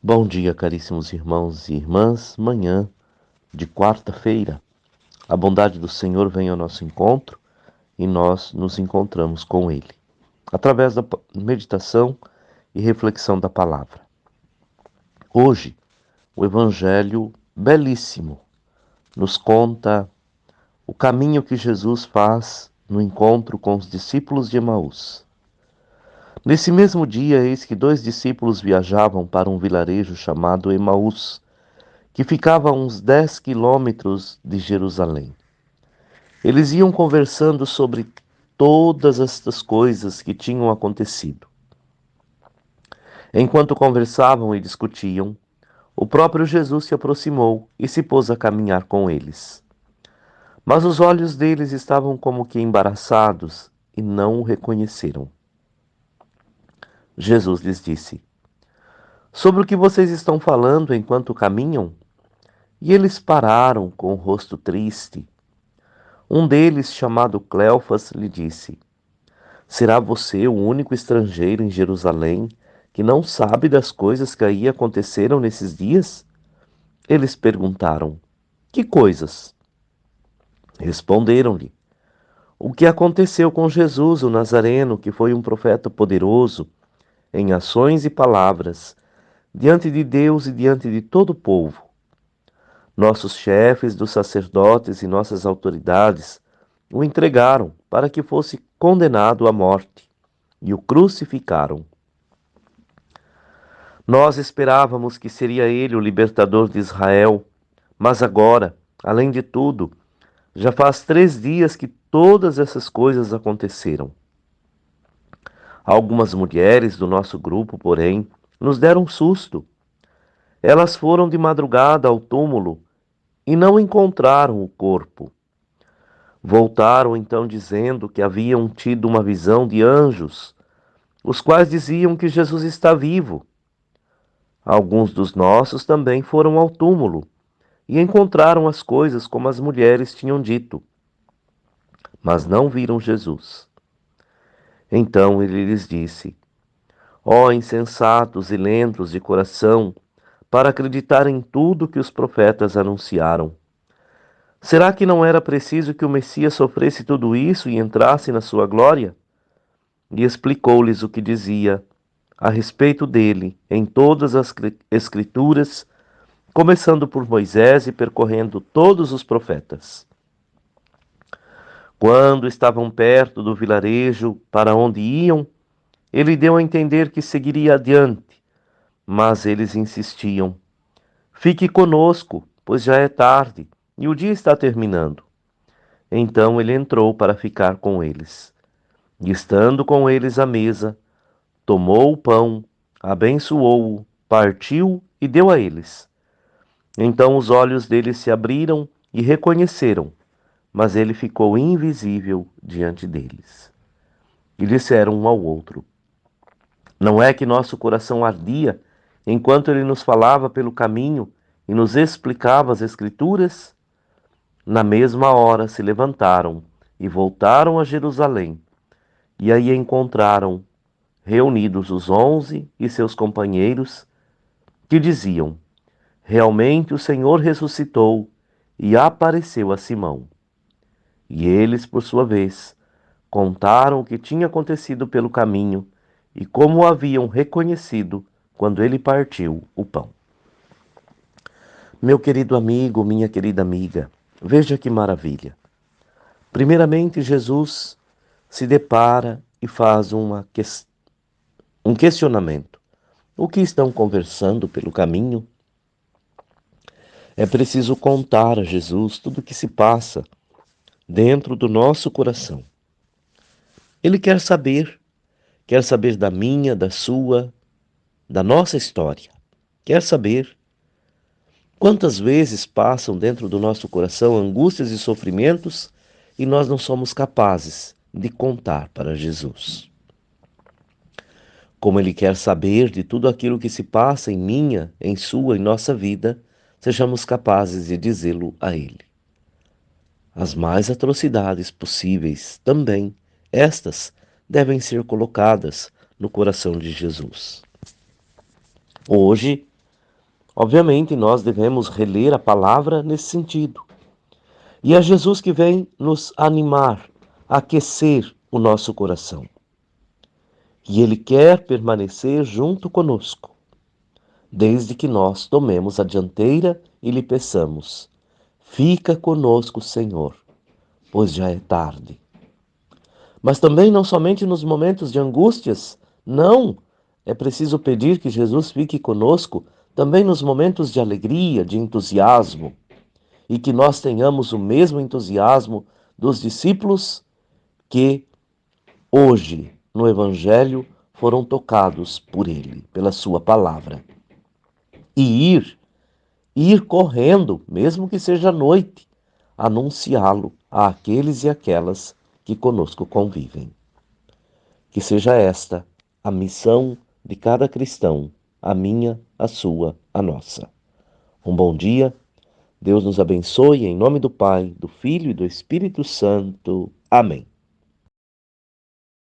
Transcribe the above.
Bom dia, caríssimos irmãos e irmãs. Manhã de quarta-feira, a bondade do Senhor vem ao nosso encontro e nós nos encontramos com Ele, através da meditação e reflexão da palavra. Hoje, o Evangelho belíssimo nos conta o caminho que Jesus faz no encontro com os discípulos de Emaús. Nesse mesmo dia, eis que 2 discípulos viajavam para um vilarejo chamado Emaús, que ficava a uns 10 quilômetros de Jerusalém. Eles iam conversando sobre todas estas coisas que tinham acontecido. Enquanto conversavam e discutiam, o próprio Jesus se aproximou e se pôs a caminhar com eles. Mas os olhos deles estavam como que embaraçados e não o reconheceram. Jesus lhes disse: Sobre o que vocês estão falando enquanto caminham? E eles pararam com o rosto triste. Um deles, chamado Cleofas, lhe disse: Será você o único estrangeiro em Jerusalém que não sabe das coisas que aí aconteceram nesses dias? Eles perguntaram: Que coisas? Responderam-lhe: O que aconteceu com Jesus, o Nazareno, que foi um profeta poderoso em ações e palavras, diante de Deus e diante de todo o povo. Nossos chefes dos sacerdotes e nossas autoridades o entregaram para que fosse condenado à morte e o crucificaram. Nós esperávamos que seria ele o libertador de Israel, mas agora, além de tudo, já faz 3 dias que todas essas coisas aconteceram. Algumas mulheres do nosso grupo, porém, nos deram um susto. Elas foram de madrugada ao túmulo e não encontraram o corpo. Voltaram então dizendo que haviam tido uma visão de anjos, os quais diziam que Jesus está vivo. Alguns dos nossos também foram ao túmulo e encontraram as coisas como as mulheres tinham dito, mas não viram Jesus. Então ele lhes disse: Ó insensatos e lentos de coração, para acreditar em tudo que os profetas anunciaram. Será que não era preciso que o Messias sofresse tudo isso e entrasse na sua glória? E explicou-lhes o que dizia a respeito dele em todas as Escrituras, começando por Moisés e percorrendo todos os profetas. Quando estavam perto do vilarejo para onde iam, ele deu a entender que seguiria adiante, mas eles insistiam: Fique conosco, pois já é tarde e o dia está terminando. Então ele entrou para ficar com eles. E estando com eles à mesa, tomou o pão, abençoou-o, partiu e deu a eles. Então os olhos deles se abriram e reconheceram, mas ele ficou invisível diante deles. E disseram um ao outro: Não é que nosso coração ardia enquanto ele nos falava pelo caminho e nos explicava as Escrituras? Na mesma hora se levantaram e voltaram a Jerusalém, e aí encontraram reunidos os 11 e seus companheiros, que diziam: Realmente o Senhor ressuscitou e apareceu a Simão. E eles, por sua vez, contaram o que tinha acontecido pelo caminho e como o haviam reconhecido quando ele partiu o pão. Meu querido amigo, minha querida amiga, veja que maravilha. Primeiramente, Jesus se depara e faz um questionamento. O que estão conversando pelo caminho? É preciso contar a Jesus tudo o que se passa dentro do nosso coração. Ele quer saber da minha, da sua, da nossa história. Quer saber quantas vezes passam dentro do nosso coração angústias e sofrimentos e nós não somos capazes de contar para Jesus. Como Ele quer saber de tudo aquilo que se passa em minha, em sua, em nossa vida, sejamos capazes de dizê-lo a Ele. As mais atrocidades possíveis também, estas devem ser colocadas no coração de Jesus. Hoje, Obviamente, nós devemos reler a palavra nesse sentido. E é Jesus que vem nos animar, aquecer o nosso coração. E Ele quer permanecer junto conosco, desde que nós tomemos a dianteira e lhe peçamos: fica conosco, Senhor, pois já é tarde. Mas também não somente nos momentos de angústias, não. É preciso pedir que Jesus fique conosco também nos momentos de alegria, de entusiasmo, e que nós tenhamos o mesmo entusiasmo dos discípulos que hoje, no Evangelho, foram tocados por Ele, pela Sua palavra. E ir correndo, mesmo que seja noite, anunciá-lo àqueles e aquelas que conosco convivem. Que seja esta a missão de cada cristão, a minha, a sua, a nossa. Um bom dia, Deus nos abençoe, em nome do Pai, do Filho e do Espírito Santo. Amém.